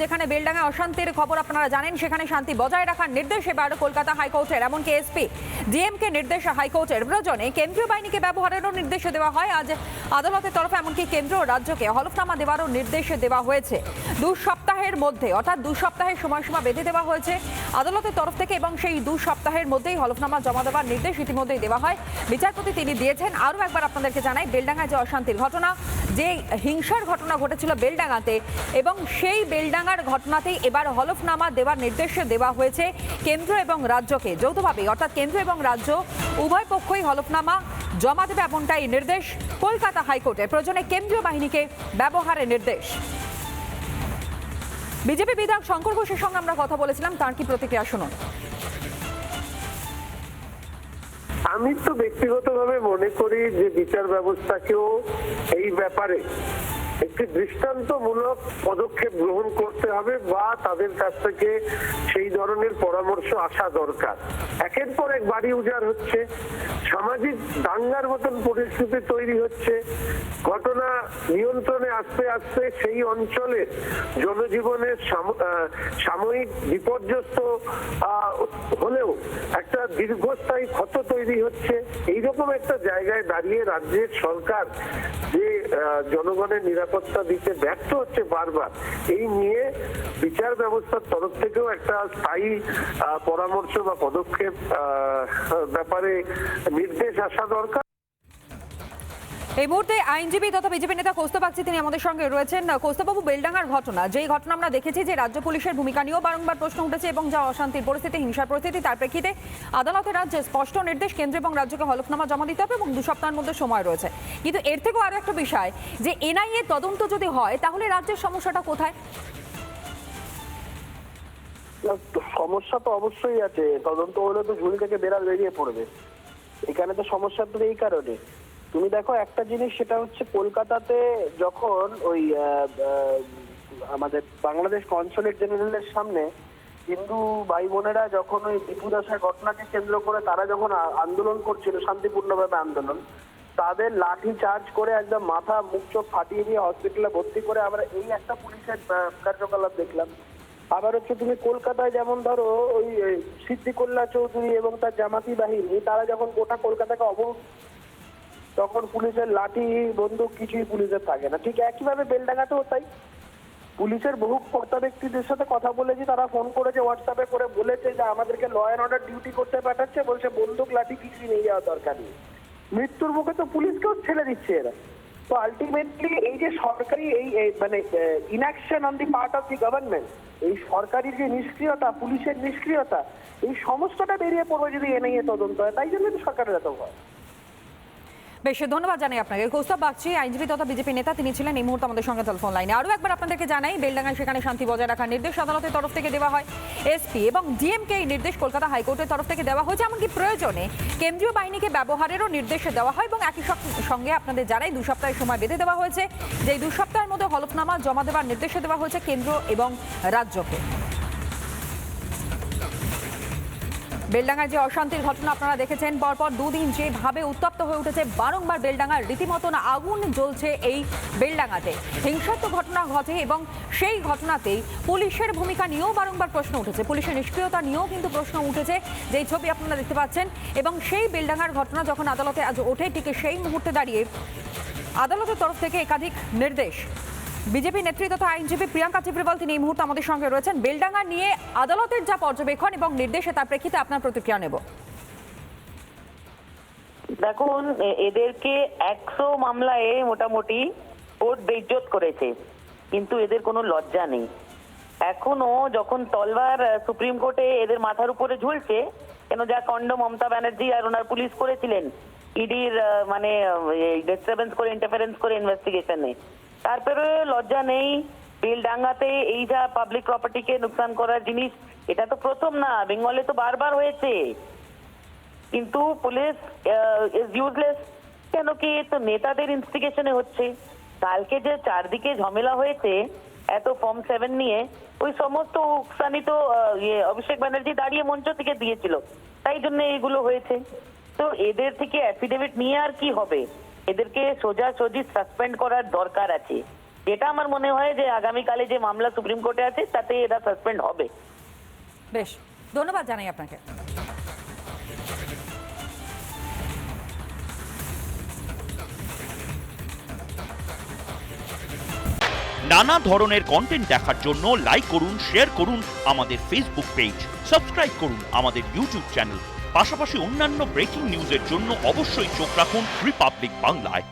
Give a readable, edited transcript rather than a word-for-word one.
যেখানে বেলডাঙ্গায় অশান্তির খবর আপনারা জানেন, সেখানে শান্তি বজায় রাখার নির্দেশ এবার কলকাতা হাইকোর্টের। এমনকি এসপি ডিএমকে নির্দেশ হাইকোর্টের, প্রয়োজনে কেন্দ্রীয় বাহিনীকে ব্যবহারেরও নির্দেশ দেওয়া হয় আজ আদালতের তরফে। এমনকি কেন্দ্র ও রাজ্যকে হলফনামা দেওয়ারও নির্দেশ দেওয়া হয়েছে 2 সপ্তাহের মধ্যে, অর্থাৎ 2 সপ্তাহের সময়সীমা বেঁধে দেওয়া হয়েছে আদালতের তরফ থেকে, এবং সেই 2 সপ্তাহের মধ্যেই হলফনামা জমা দেওয়ার নির্দেশ ইতিমধ্যেই দেওয়া হয়। বিচারপতি তিনি দিয়েছেন। আরও একবার আপনাদেরকে জানাই, বেলডাঙ্গায় যে অশান্তির ঘটনা, যে হিংসার ঘটনা ঘটেছিল বেলডাঙ্গাতে, এবং সেই বেলডাঙ্গার ঘটনাতেই এবার হলফনামা দেওয়ার নির্দেশ দেওয়া হয়েছে কেন্দ্র এবং রাজ্যকে যৌথভাবে, অর্থাৎ কেন্দ্র এবং রাজ্য উভয় পক্ষই হলফনামা জমা দেবে এমনটাই নির্দেশ কলকাতা হাইকোর্টের। প্রয়োজনে কেন্দ্রীয় বাহিনীকে ব্যবহারের নির্দেশ। বিজেপি বিধায়ক শঙ্কর ঘোষের সঙ্গে আমরা কথা বলেছিলাম, তার কি প্রতিক্রিয়া শুনুন। আমি তো ব্যক্তিগতভাবে মনে করি যে বিচার ব্যবস্থাকেও এই ব্যাপারে একটি দৃষ্টান্তমূলক পদক্ষেপ গ্রহণ করতে হবে, বা তাদের কাছ থেকে সেই ধরনের পরামর্শ আসা দরকার। একের পর এক বাড়ি উজাড় হচ্ছে, সামাজিক দাঙ্গার মতন পরিস্থিতি তৈরি হচ্ছে, ঘটনা নিয়ন্ত্রণে আস্তে আস্তে সেই অঞ্চলে জনজীবনের সাময়িক বিপর্যস্ত হলেও একটা দীর্ঘস্থায়ী ক্ষত তৈরি হচ্ছে। এইরকম একটা জায়গায় দাঁড়িয়ে রাজ্যের সরকার যে জনগণের নিরাপত্তা দিতে ব্যর্থ হচ্ছে বারবার, এই নিয়ে বিচার ব্যবস্থার তরফ থেকেও একটা স্থায়ী পরামর্শ বা পদক্ষেপ ব্যাপারে নির্দেশ আসা দরকার। এই মুহূর্তে আইনজীবী তথা বিজেপি নেতা কৌস্তব বাগচি তিনি আমাদের সঙ্গে রয়েছেন। কৌস্তববাবু, বেলডাঙ্গার ঘটনা, যেই ঘটনা আমরা দেখেছি যে রাজ্য পুলিশের ভূমিকা নিয়েও বারংবার প্রশ্ন উঠেছে, এবং যা অশান্তির পরিস্থিতি, হিংসার পরিস্থিতি, তার প্রেক্ষিতে আদালতের রাজ্যে স্পষ্ট নির্দেশ কেন্দ্র এবং রাজ্যকে হলফনামা জমা দিতে হবে এবং 2 সপ্তাহের মধ্যে সময় রয়েছে। কিন্তু এর থেকেও আরো একটা বিষয়, যে এনআইএ তদন্ত যদি হয় তাহলে রাজ্যের সমস্যাটা কোথায়? সমস্যা তো অবশ্যই আছে, তদন্ত হলে তো ঝুলি থেকে বেড়াল বেরিয়ে পড়বে। এখানে তো সমস্যা তো এই কারণে, তুমি দেখো একটা জিনিস, সেটা হচ্ছে কলকাতাতে যখন ওই আমাদের বাংলাদেশ কনসুলেট জেনারেলের সামনে হিন্দু ভাই বোনেরা যখন ওই দীপুদাসের ঘটনাকে কেন্দ্র করে তারা যখন আন্দোলন করছিল, শান্তিপূর্ণভাবে আন্দোলন, তাদের লাঠি চার্জ করে একদম মাথা মুখ চোখ ফাটিয়ে দিয়ে হসপিটালে ভর্তি করে আমরা এই একটা পুলিশের কার্যকলাপ দেখলাম। আবার হচ্ছে তুমি কলকাতায় যেমন ধরো ওই সিদ্দিকুল্লাহ চৌধুরী এবং তার জামাতি বাহিনী, তারা যখন গোটা কলকাতাকে অবরোধ, তখন পুলিশের লাঠি বন্দুক কিছুই পুলিশের থাকে না। ঠিক একইভাবে বেলডাঙ্গাতেও তাই। পুলিশের বহু কর্তা ব্যক্তিদের সাথে কথা বলেছি, তারা ফোন করেছে, হোয়াটসঅ্যাপে করে বলেছে যে আমাদেরকে ল অ্যান্ড অর্ডার ডিউটি করতে পাঠাচ্ছে, বলছে বন্দুক লাঠি কিছুই নিয়ে যাওয়া দরকার নেই। মৃত্যুর মুখে তো পুলিশকেও ছেড়ে দিচ্ছে এরা। তো আলটিমেটলি এই যে সরকারি এই মানে inaction on the part of the government, এই সরকারি যে নিষ্ক্রিয়তা, পুলিশের নিষ্ক্রিয়তা, এই সমস্তটা বেরিয়ে পড়বে যদি এনআইএ তদন্ত হয়। তাই জন্য তো সরকারের এত ভয়। বেশ, ধন্যবাদ জানাই আপনাকে। কৌস্তব বাগচি, আইনজীবী তথা বিজেপি নেতা, তিনি ছিলেন এই মুহূর্তে আমাদের সঙ্গে টেলিফোন লাইনে। আরও একবার আপনাদেরকে জানাই, বেলডাঙ্গায় সেখানে শান্তি বজায় রাখার নির্দেশ আদালতের তরফ থেকে দেওয়া হয়। এসপি এবং ডিএমকে এই নির্দেশ কলকাতা হাইকোর্টের তরফ থেকে দেওয়া হয়েছে। এমনকি প্রয়োজনে কেন্দ্রীয় বাহিনীকে ব্যবহারেরও নির্দেশ দেওয়া হয়, এবং একই সঙ্গে আপনাদের জানাই 2 সপ্তাহের সময় বেঁধে দেওয়া হয়েছে, যে 2 সপ্তাহের মধ্যে হলফনামা জমা দেওয়ার নির্দেশ দেওয়া হয়েছে কেন্দ্র এবং রাজ্যকে। বেলডাঙ্গার যে অশান্তির ঘটনা আপনারা দেখেছেন, পরপর 2 দিন যেভাবে উত্তপ্ত হয়ে উঠেছে, বারংবার বেলডাঙ্গার রীতিমতন আগুন জ্বলছে এই বেলডাঙ্গাতে, হিংসাত্মক ঘটনা ঘটে, এবং সেই ঘটনাতেই পুলিশের ভূমিকা নিয়েও বারংবার প্রশ্ন উঠেছে, পুলিশের নিষ্ক্রিয়তা নিয়েও কিন্তু প্রশ্ন উঠেছে, যেই ছবি আপনারা দেখতে পাচ্ছেন। এবং সেই বেলডাঙ্গার ঘটনা যখন আদালতে আজ ওঠে, ঠিক সেই মুহূর্তে দাঁড়িয়ে আদালতের তরফ থেকে একাধিক নির্দেশ। বিজেপি নেত্রী তথা আইনজীবী প্রিয়াঙ্কা চিব্রিওয়াল তিনি এই মুহূর্তে আমাদের সঙ্গে রয়েছেন। বেলডাঙ্গা নিয়ে আদালতের যা পর্যবেক্ষণ এবং নির্দেশে, তার প্রেক্ষিতে আপনার প্রতিক্রিয়া নেব। দেখুন, এদেরকে 100 মামলায় মোটামুটি কোর্ট বেইজ্জত করেছে, কিন্তু এদের কোনো লজ্জা নেই। এখনো যখন তলবার সুপ্রিম কোর্টে এদের মাথার উপরে ঝুলছে, কেন যা কাণ্ড মমতা ব্যানার্জি আর ওনার পুলিশ করেছিলেন ইডির মানে ডিস্টারবেন্স করে, ইন্টারফারেন্স করে ইনভেস্টিগেশনে, তারপরে লজ্জা নেই। বেলডাঙ্গাতে এই যা পাবলিক প্রপার্টিকে নুকসান করার জিনিস, এটা তো প্রথম না, বেঙ্গলে তো বারবার হয়েছে, কিন্তু পুলিশ ইজ ইউজলেস। কেন কি? তো নেতাদের ইনস্টিগেশনে হচ্ছে। কালকে যে চারদিকে ঝামেলা হয়েছে এত ফর্ম 7 নিয়ে, ওই সমস্ত উকসানি তো অভিষেক ব্যানার্জি দাঁড়িয়ে মঞ্চ থেকে দিয়েছিল, তাই জন্য এইগুলো হয়েছে। তো এদের থেকে অ্যাফিডেভিট নিয়ে আর কি হবে? এদেরকে সোজাসুজি সাসপেন্ড করার দরকার আছে। এটা আমার মনে হয় যে আগামীকালে যে মামলা সুপ্রিম কোর্টে আছে তাতে এরা সাসপেন্ড হবে। বেশ, ধন্যবাদ জানাই আপনাকে। নানা ধরনের কন্টেন্ট দেখার জন্য লাইক করুন, শেয়ার করুন আমাদের ফেসবুক পেজ, সাবস্ক্রাইব করুন আমাদের ইউটিউব চ্যানেল। পাশাপাশি অন্যান্য ব্রেকিং নিউজের জন্য অবশ্যই চোখ রাখুন রিপাবলিক বাংলায়।